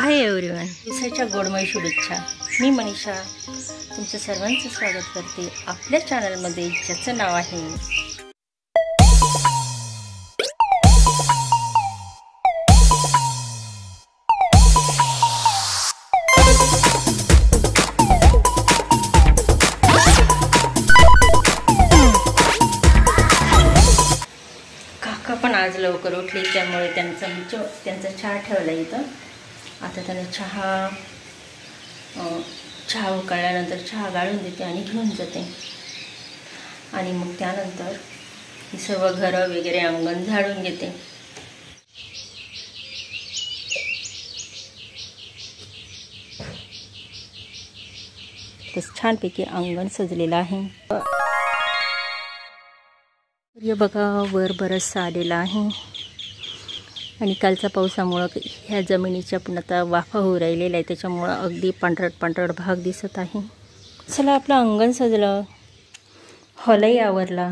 Hi everyone, दिवसाच्या गोडमय शुभेच्छा। मी मनीषा तुमचं सर्वांचं स्वागत करते आपल्या चॅनलमध्ये, ज्याचं नाव आहे काका। पण आज लवकर उठले त्यामुळे त्यांचा चहा ठेवला इथं। आता त्यांना चहा उकळल्यानंतर चहा गाळून देते आणि घेऊन जाते, आणि मग त्यानंतर हे सर्व घरं वगैरे अंगण झाडून घेते। तसं छानपैकी अंगण सजलेलं आहे। सूर्य बघा वर बरचसा आलेला आहे, आणि कालच्या पावसामुळं ह्या जमिनीच्या पण आता वाफा होऊ राहिलेला आहे, त्याच्यामुळं अगदी पांढरट भाग दिसत आहे। चला, आपलं अंगण सजलं, हॉलही आवरला,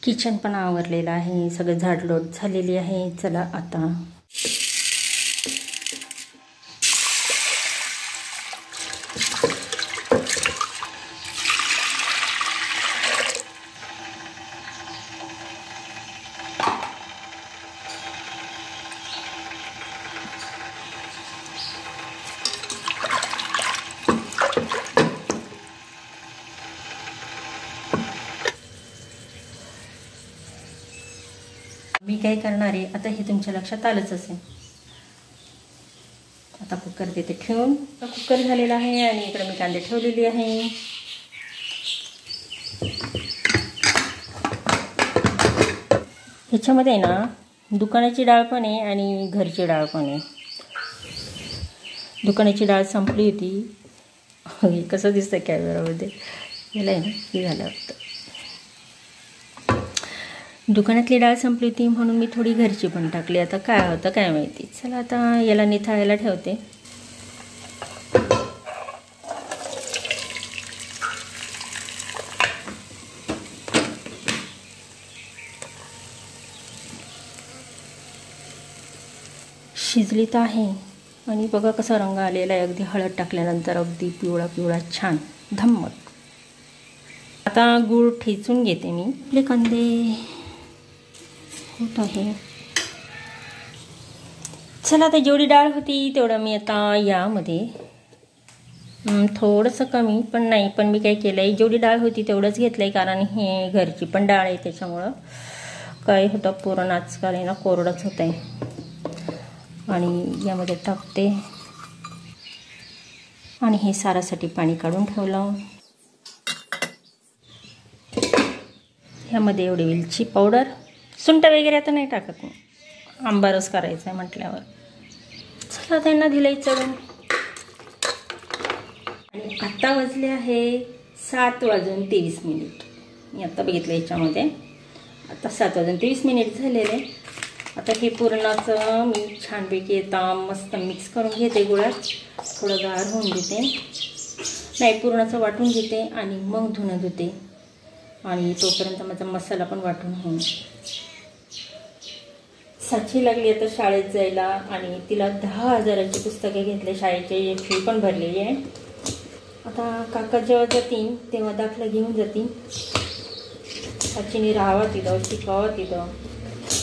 किचन पण आवरलेलं आहे, सगळं झाडलोट झालेली आहे। चला आता मी काय करणार आहे आता हे तुमच्या लक्षात आलंच असेल। आता कुकर देते ठेवून, कुकर झालेला आहे, आणि इकडे मी कांदे ठेवलेली आहे। ह्याच्यामध्ये ना दुकानाची डाळ पण आहे आणि घरची डाळ पण आहे। दुकानाची डाळ संपली होती, कसं दिसतंय कॅमेरामध्ये, याला आहे ना हे झालं होतं। दुकानातली डाळ संपली होती म्हणून मी थोडी घरची पण टाकली, आता काय होतं काय माहिती। चला आता याला निथाळायला ठेवते। शिजली तर आहे, आणि बघा कसा रंग आलेला आहे, अगदी हळद टाकल्यानंतर अगदी पिवळा पिवळा छान धम्मक। आता गूळ ठेचून घेते मी। आपले कांदे होत आहे। चला, आता जेवढी डाळ होती तेवढं मी आता यामध्ये थोडंसं कमी पण नाही, पण मी काय केलं आहे, जेवढी डाळ होती तेवढंच घेतलं आहे, कारण हे घरची पण डाळ आहे, त्याच्यामुळं काय होतं पुरण आजकाल आहे ना कोरडंच होत आहे। आणि यामध्ये टाकते, आणि हे सारासाठी पाणी काढून ठेवलं। ह्यामध्ये एवढी वेलची पावडर, सुंठ वगैरे आता नाही टाकत मी, आंबारस करायचा आहे म्हटल्यावर। चला त्यांना दिलंय चढून, आणि आता वाजले आहे 7:23। मी आता बघितलं याच्यामध्ये, आता 7:23 झालेले। आता हे पुरणाचं मी छानपैकी आता मस्त मिक्स करून घेते, गुळात थोडं गार होऊन घेते, नाही पुरणाचं वाटून घेते, आणि मग धुणं धुते, आणि तोपर्यंत माझा मसाला पण वाटून होईल। साची लागली आता शाळेत जायला, आणि तिला 10,000ची पुस्तके घेतले, शाळेची फी पण भरलेली आहे। आता काका जेव्हा जातील तेव्हा दाखला घेऊन जातील। साचीने राहावा तिथं, शिकावा तिथं,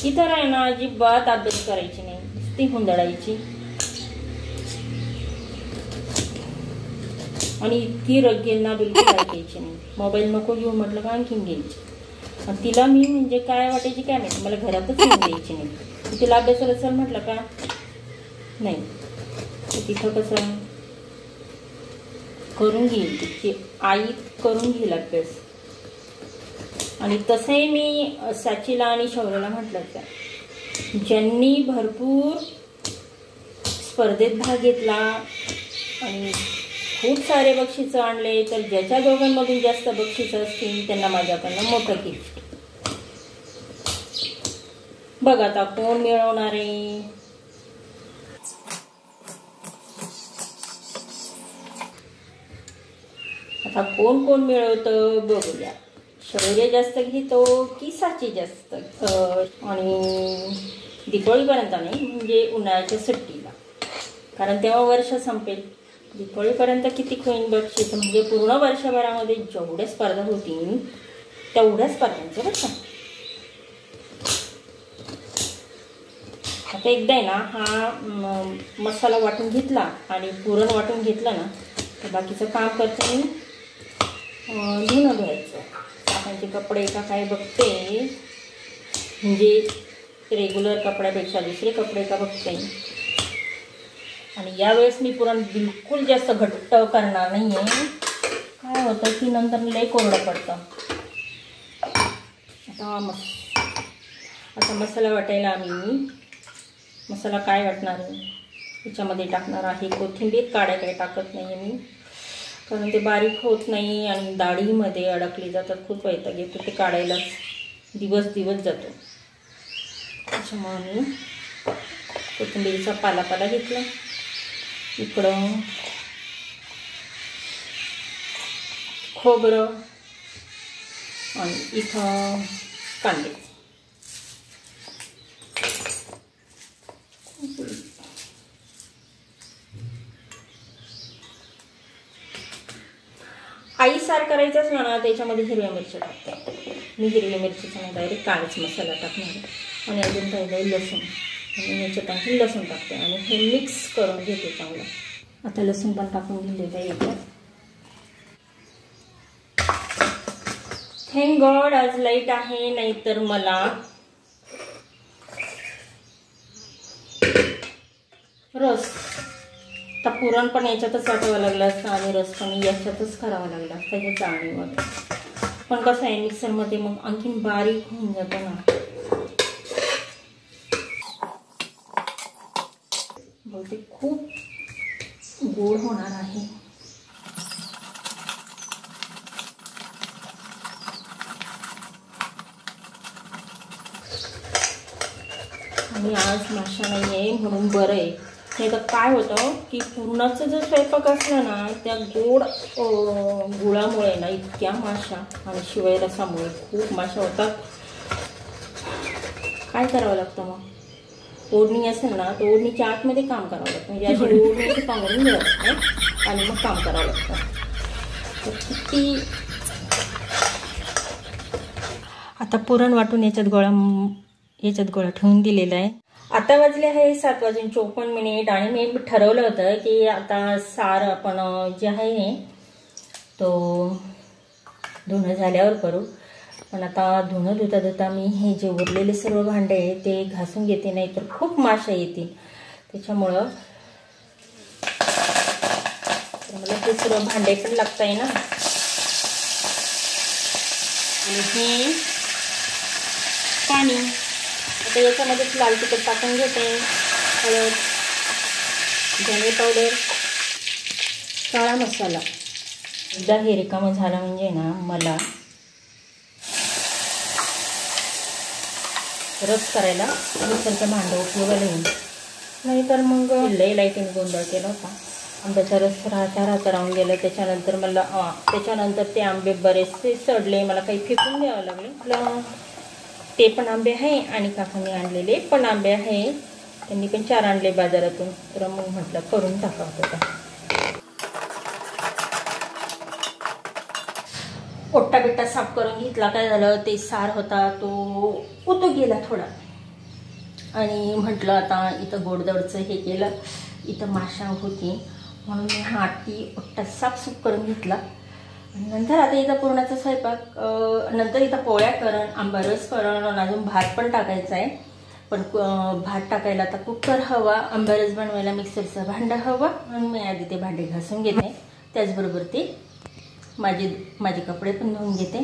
इथं आहे ना अजिबात अभ्यास करायची नाही, ती हुंदडायची, आणि इतकी रगेल बिलकुल ऐकायची नाही। मोबाईल नको घेऊ म्हटलं का आणखीन घ्यायची, आणि तिला मी म्हणजे काय वाटायची काय माहिती, मला घरातच येऊन द्यायची नाही। तिला अभ्यासाला चल म्हटलं का नाही, तिथं कसं करून घेईल, तिची आई करून घेईल अभ्यास। आणि तसंही मी साचीला आणि शौर्याला म्हटलं का, ज्यांनी भरपूर स्पर्धेत भाग घेतला आणि खूप सारे बक्षिसं आणले, तर ज्याच्या दोघांमधून जास्त बक्षिसं असतील त्यांना माझ्याकडनं मोठं गिफ्ट। बघ आता कोण मिळवणार आहे। आता कोण कोण मिळवतं बघूया। शौर्य जास्त घेतो की साची जास्त, आणि दिवाळीपर्यंत नाही म्हणजे उन्हाळ्याच्या सुट्टीला। कारण तेव्हा वर्ष संपेल. दिवाळीपर्यंत किती होईन बक्षीस, म्हणजे पूर्ण वर्षभरामध्ये जेवढ्या स्पर्धा होतील तेवढ्या स्पर्धांचे बरं का. आता एकदा आहे ना हा मसाला वाटून घेतला आणि पुरण वाटून घेतलं ना तर बाकीचं काम करते मी. धुणं धुवायचं, काकांचे कपडे का काय बघते, म्हणजे रेग्युलर कपड्यापेक्षा दुसरे कपडे का बघते. आणि यावेळेस मी पुरण बिलकुल जास्त घट्ट करणार नाही आहे. काय होतं की नंतर लई कोरडं पडतं. आता मसाला वाटायला आम्ही मसाला काय वाटणार आहे त्याच्यामध्ये टाकणार आहे कोथिंबीर. काड्या काही टाकत नाही आहे मी, कारण ते बारीक होत नाही आणि डाळीमध्ये अडकली जातात. खूप वैताग येतो ते काढायलाच, दिवस जातो. त्याच्यामुळे मी कोथिंबीरचा पाला घेतला. इकडं खोबरं आणि इथं कांदे. आई सार करायचं असलं ना त्याच्यामध्ये हिरव्या मिरच्या टाकते मी. हिरव्या मिरचीचा नाही, डायरेक्ट काळाच मसाला टाकणार आणि अजून राहिलं लसूण आणि याच्यात आणखी लसूण टाकते आणि हे मिक्स करून घेते चांगलं. आता लसूण पण टाकून घेतलेलं आहे याच्यात. थँक गॉड आज लाईट आहे, नाहीतर मला रस आता पुरण पण याच्यातच वाटावं लागलं असतं आणि रस पण याच्यातच करावा लागला असता ह्या चाळणीमध्ये. पण कसं आहे मिक्सरमध्ये मग आणखीन बारीक होऊन जातं ना. बहुतेक खूप गोड होणार आहे. आणि आज माशा नाही आहे म्हणून बरं आहे. नाही तर काय होतं की पुरणाचं जर स्वयंपाक असला ना त्या गोड गुळामुळे ना इतक्या माशा आणि शिवाय रसामुळे खूप माशा होतात. काय करावं लागतं मग, ओढणी असेल ना तर ओढणीच्या आतमध्ये काम करावं लागतं. म्हणजे अशी ओढणीचं पांघरून मिळत आणि मग काम करावं लागतं. तर किती आता पुरण वाटून याच्यात गोळा ठेवून दिलेला आहे. आता वाजले आहे 7:54 आणि मी ठरवलं होतं की आता सार आपण जे आहे तो धुणं झाल्यावर करू. पण आता धुणं धुता मी हे जे उरलेले सर्व भांडे आहे ते घासून घेते, नाही तर खूप माशा येतील. त्याच्यामुळं मला ते सर्व भांडे पण लागत आहे ना. आणि हे पाणी आता याच्यामध्ये लाल तिखट टाकून घेते, हळद, धने पावडर, काळा मसाला. एकदा हे रिकामं झालं म्हणजे ना मला रस करायला मिक्सरचं भांडं उपयोगाला येईल. नाहीतर मग लई लाईटीने गोंधळ केला होता. आंब्याचा रस राहता राहून गेलं. त्याच्यानंतर ते आंबे बरेचसे सडले, मला काही फेकून द्यावं लागले. ते पण आंबे आहे आणि काकांनी आणलेले पण आंबे आहे, त्यांनी पण 4 आणले बाजारातून. तर मग म्हटलं करून टाकावं होता. ओट्टा बिट्टा साफ करून घेतला. काय झालं ते सार होता तो उतू गेला थोडा आणि म्हटलं आता इथं गोडदडचं हे केलं, इथं माशा होती म्हणून मी हाती ओट्टा साफसूफ करून घेतला. आणि नंतर आता इथं पुरणाचा स्वयंपाक, नंतर इथं पोळ्या करण, आंबारस करण आणि अजून भात पण टाकायचा आहे. पण भात टाकायला आता कुकर हवा, आंबारस बनवायला मिक्सरचं भांडं हवं. म्हणून मी आधी ते भांडे घासून घेते. त्याचबरोबर ते माझे कपडे पण धुवून घेते.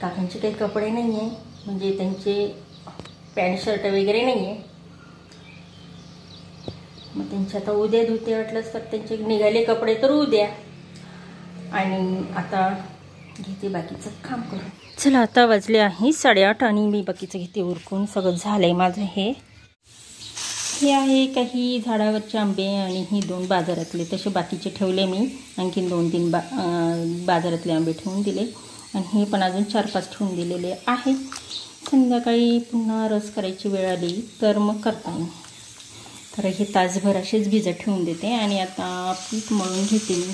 काकांचे काही कपडे नाही आहे, म्हणजे त्यांचे पॅन्ट शर्ट वगैरे नाही आहे. मग त्यांचे आता उद्या धुते वाटलंच तर. त्यांचे निघाले कपडे तर उद्या. आणि आता घेते बाकीचं काम करून. चला आता वाजले आहे 8:30 आणि मी बाकीचं घेते उरकून. सगळं झालंय माझं. हे आहे काही झाडावरचे आंबे आणि ही 2 बाजारातले, तसे बाकीचे ठेवले मी. आणखीन 2-3 बाजारातले आंबे ठेवून दिले आणि हे पण अजून 4-5 ठेवून दिलेले आहे. संध्याकाळी पुन्हा रस करायची वेळ आली तर मग करता येईल. तर हे तासभर असेच भिजत ठेवून देते आणि आता पीठ मळून घेते मी.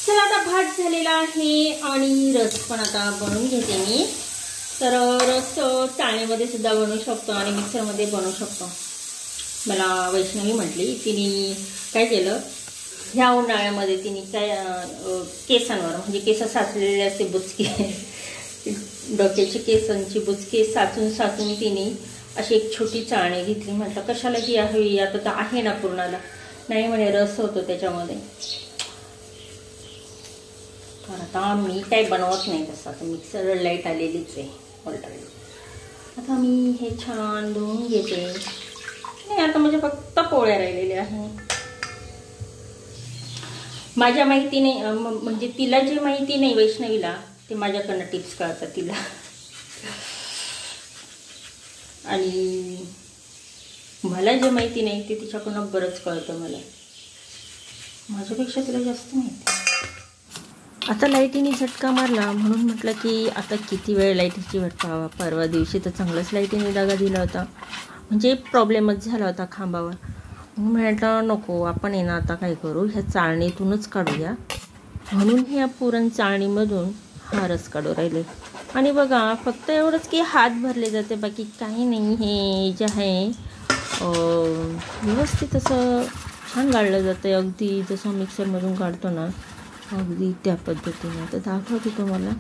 चला आता भात झालेला आहे आणि रस पण आता बनवून घेते मी. तर रस चाळणीमध्ये सुद्धा बनवू शकतो आणि मिक्सरमध्ये बनवू शकतो. मला वैष्णवी म्हटली, तिने काय केलं ह्या उन्हाळ्यामध्ये, तिने काय केसांवर म्हणजे केस साचलेले असते बुचके, डोक्याचे केसांची बुचके साचून तिने अशी एक छोटी चाळणी घेतली. म्हटलं कशाला ही हवी, आता तर आहे ना पूर्णाला. नाही म्हणे रस होतो त्याच्यामध्ये. तर आता मी काही बनवत नाही तसं, आता मिक्सर लाईट आलेलीच आहे ऑलरेडी. आता मी हे छान धुवून घेते. नाही आता म्हणजे फक्त पोळ्या राहिलेल्या आहे. माझ्या माहितीने म्हणजे तिला जे माहिती नाही वैष्णवीला, ते माझ्याकडनं टिप्स कळतात तिला. आणि मला जे माहिती नाही ते तिच्याकडनं बरंच कळतं मला. माझ्यापेक्षा तिला जास्त माहिती. आता लाईटीने झटका मारला म्हणून म्हटलं की आता किती वेळ लाईटीची वाट पाहावा. परवा दिवशी तर चांगलाच लाईटीने दगा दिला होता, म्हणजे प्रॉब्लेमच झाला होता खांबावर. म्हणून म्हटलं नको, आपण आहे ना आता काय करू, ह्या चाळणीतूनच काढूया. म्हणून ह्या पुरण चाळणीमधून हा रस काढू राहिले. आणि बघा फक्त एवढंच की हात भरले जाते, बाकी काही नाही. हे जे आहे व्यवस्थित असं छान गाळलं जातं, अगदी जसं मिक्सरमधून काढतो ना अगदी त्या पद्धतीने. आता दाखवते तुम्हाला.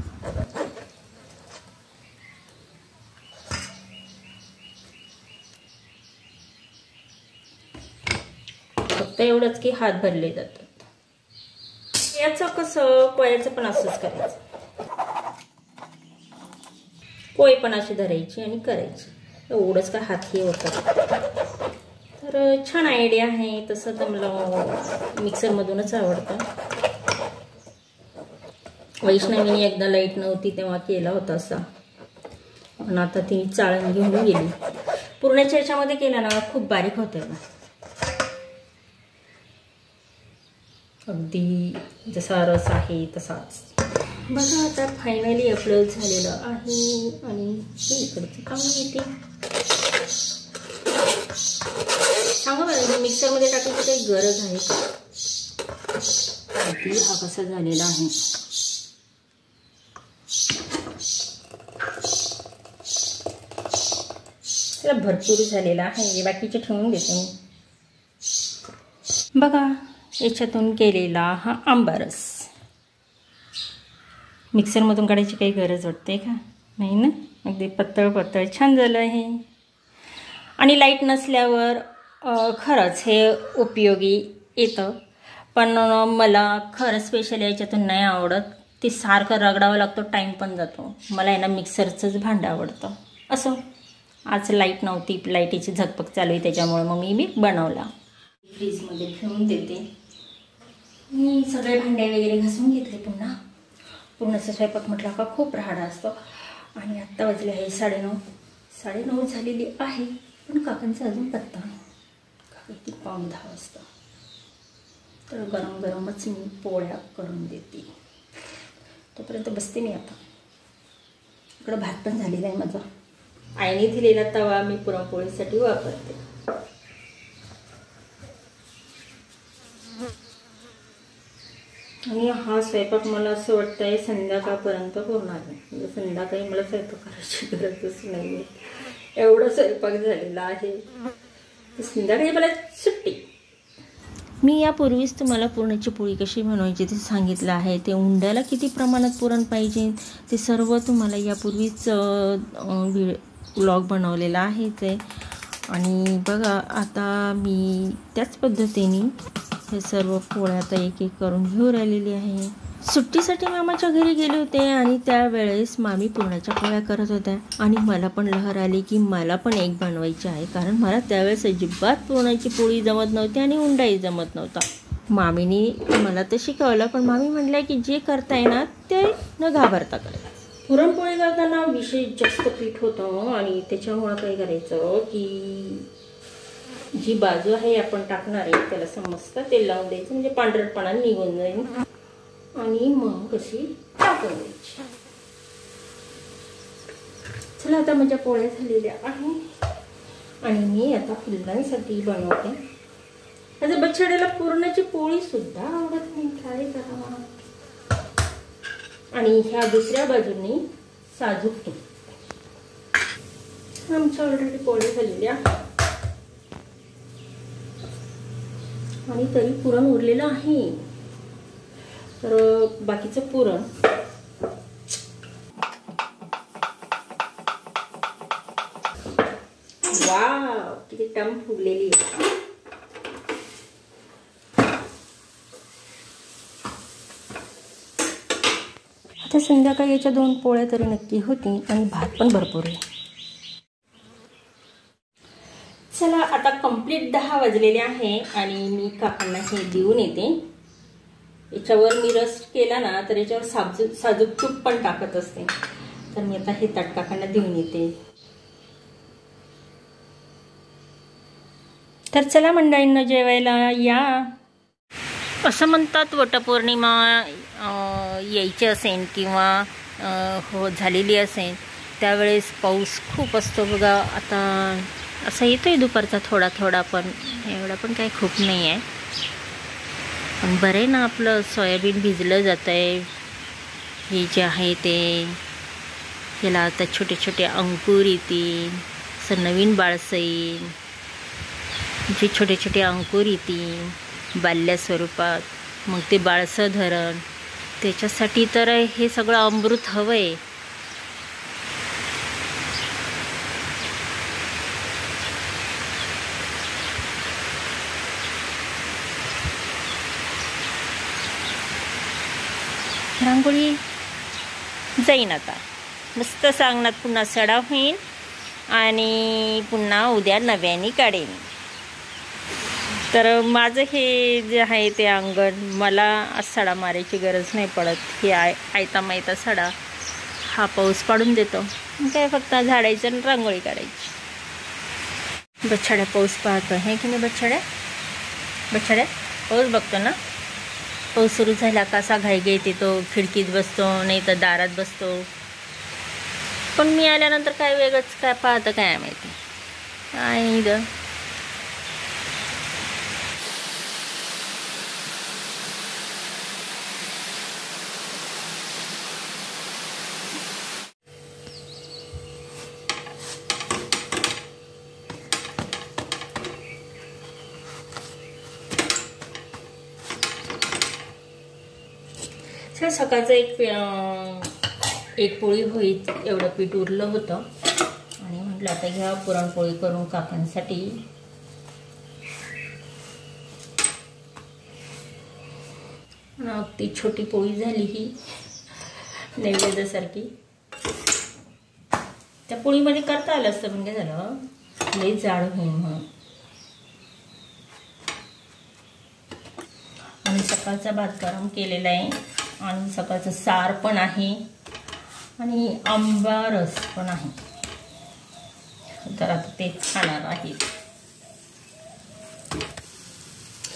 फक्त एवढंच की हात भरले जातात. याचं कसं पोळ्याचं पण असंच करायचं. पोळी पण अशी धरायची आणि करायची, एवढंच का हात हे होतात. तर छान आयडिया आहे. तसं तर मला मिक्सरमधूनच आवडतं. वैष्णवीने एकदा लाईट नव्हती तेव्हा केला होता असा, पण आता ती चाळण घेऊन गेली. पुरणाच्या याच्यामध्ये केला ना खूप बारीक होते ना, अगदी जसा रस आहे तसाच. बघा आता फायनली आपलं झालेलं आहे. आणि इकडचं काम येते सांगा बरं, मिक्सरमध्ये टाकायची काही गरज आहे का? अगदी हा कसा झालेला आहे. भरपूर झालेला आहे, बाकीचे ठेवून देते मी. बघा याच्यातून केलेला हा आंबारस. मिक्सरमधून काढायची काही गरज वाटते का? नाही ना, अगदी पातळ पातळ छान झालं आहे. आणि लाईट नसल्यावर खरंच हे उपयोगी येतं. पण मला खरं स्पेशल याच्यातून नाही आवडत. ते सारखं रगडावं लागतं, टाईम पण जातो. मला आहे ना मिक्सरचंच भांडं आवडतं. असं आज लाईट नव्हती, लाईटीची झकपक चालू आहे, त्याच्यामुळे मग मी बनवला. फ्रीजमध्ये ठेवून देते. मी सगळे भांडे वगैरे घासून घेतले. पूर्णचा स्वयंपाक म्हटला का खूप राहाडा असतो. आणि आत्ता वाजले आहे 9:30 झालेली आहे. पण काकांचा अजून पत्ता नाही. काका ती 9:45 वाजता. तर गरम गरमच मी पोळ्या करून देते. तोपर्यंत बसते मी. आता इकडं भात पण झालेला आहे माझा. आईने दिलेला तवा मी पुरणपोळीसाठी वापरते. आणि हा स्वयंपाक मला असं वाटतंय संध्याकाळपर्यंत होणार नाही. म्हणजे संध्याकाळी मला स्वयंपाक करायची गरजच नाही आहे, एवढं स्वयंपाक झालेला आहे. संध्याकाळी मला सुट्टी. मी यापूर्वीच तुम्हाला पुरणाची पोळी कशी बनवायची ते सांगितलं आहे. ते उंड्याला किती प्रमाणात पुरण पाहिजे ते सर्व तुम्हाला यापूर्वीच व्लॉग बनवलेला आहे ते. आणि बघा आता मी त्याच पद्धतीने हे सर्व पोळ्या आता एक एक करून घेऊन राहिलेली आहे. सुट्टीसाठी मामाच्या घरी गेले होते आणि त्यावेळेस मामी पुरणाच्या पोळ्या करत होत्या. आणि मला पण लहर आली की मला पण एक बनवायची आहे, कारण मला त्यावेळेस अजिबात पुरणाची पोळी जमत नव्हती आणि उंडाही जमत नव्हता. मामीनी मला तर शिकवलं, पण मामी म्हटलं की जे करताय ना ते न घाबरता करायचं. पुरणपोळी करताना विशेष जास्त पीठ होतं आणि त्याच्यामुळं काय करायचं की जी बाजू आहे आपण टाकणार आहे त्याला समजतं तेल लावून द्यायचं, म्हणजे पांढरटपणा निघून जाईल आणि मग कशी टाकून द्यायची. चला आता माझ्या पोळ्या झालेल्या आहे आणि मी आता फुलांसाठी बनवते. आता बछड्याला पुरणाची पोळी सुद्धा आवडत नाही, काय करावं. आणि ह्या दुसऱ्या बाजूने साजूक तूप. आमच्या ऑलरेडी पोळ्या झालेल्या आणि तरी पुरण उरलेलं आहे. तर बाकीचं पुरण वाव किती टम फुगलेली आहे. आता संध्याकाळी याच्या 2 पोळ्या तरी नक्की होती आणि भात पण भरपूर आहे. चला आता कंप्लीट 10 वाजलेले आहे आणि मी काकांना हे देऊन येते. याच्यावर मी रस्ट केला ना तर याच्यावर साजूक तूप पण टाकत असते. तर मी आता हे ताट काकांना देऊन येते. तर चला मंडळींना जेवायला या. असं म्हणतात वटपौर्णिमा यायची असेल किंवा हो झालेली असेल त्यावेळेस पाऊस खूप असतो बघा. आता असा येतोय दुपारचा थोडा थोडा, पण एवढा पण काही खूप नाही आहे. पण बरं आहे ना, आपलं सोयाबीन भिजलं जात आहे. हे जे आहे ते याला आता छोटे छोटे अंकुर येतील, असं नवीन बाळसं येईल. जे छोटे छोटे अंकुर येतील बाल्या स्वरूपात, मग ते बाळसं धरण. त्याच्यासाठी तर हे सगळं अमृत हवं आहे. रांगोळी जाईन आता मस्त सांगण्यात, पुन्हा सडा होईल आणि पुन्हा उद्या नव्याने काढेन. तर माझं हे जे आहे ते अंगण, मला सडा मारायची गरज नाही पडत. हे आयता मायता सडा हा पाऊस पाडून देतो. काय फक्त झाडायचं आणि रांगोळी काढायची. बछड्या पाऊस पाहतो हे की नाही. बछड्या पाऊस बघतो ना. पाऊस सुरू झाला कसा घाईघाईत येतो, खिडकीत बसतो नाही तर दारात बसतो. पण मी आल्यानंतर काय वेगळंच काय पाहतं काय माहिती. काय ग सकाळचं एक पोळी होईल एवढं पीठ उरलं होतं आणि म्हटलं आता घ्या पुरणपोळी करून काकांसाठी. ती छोटी पोळी झाली ही नैवेद्यासारखी. त्या पोळीमध्ये करता आलं असतं म्हणजे झालं लई जाड होईल म्हणून. आणि सकाळचा भात गरम केलेला आहे आणि सकाळचं सार पण आहे आणि आंबा रस पण आहे. तर आता तेच खाणार आहे.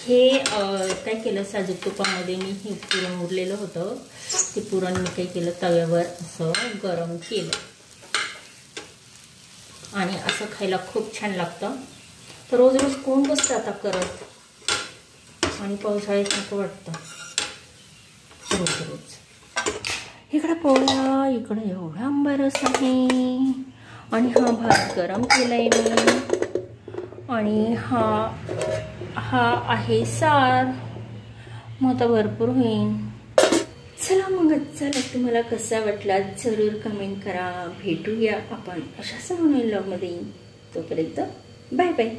हे काय केलं, साजूक तुपामध्ये मी हे पुरण उरलेलं होतं ते पुरण मी काय केलं तव्यावर असं गरम केलं आणि असं खायला खूप छान लागतं. तर रोज रोज कोण बसतं आता करत, आणि पावसाळ्यात नको वाटतं रोज रोज. इकडं पोळ्या, इकडं एवढा आंबा रस आहे आणि हा भात गरम केलाय मी आणि हा आहे सार. मग आता भरपूर होईल. चला मग चला, तुम्हाला कसा वाटला जरूर कमेंट करा. भेटूया आपण अशाच नवीन व्लॉगमध्ये. तोपर्यंत बाय बाय.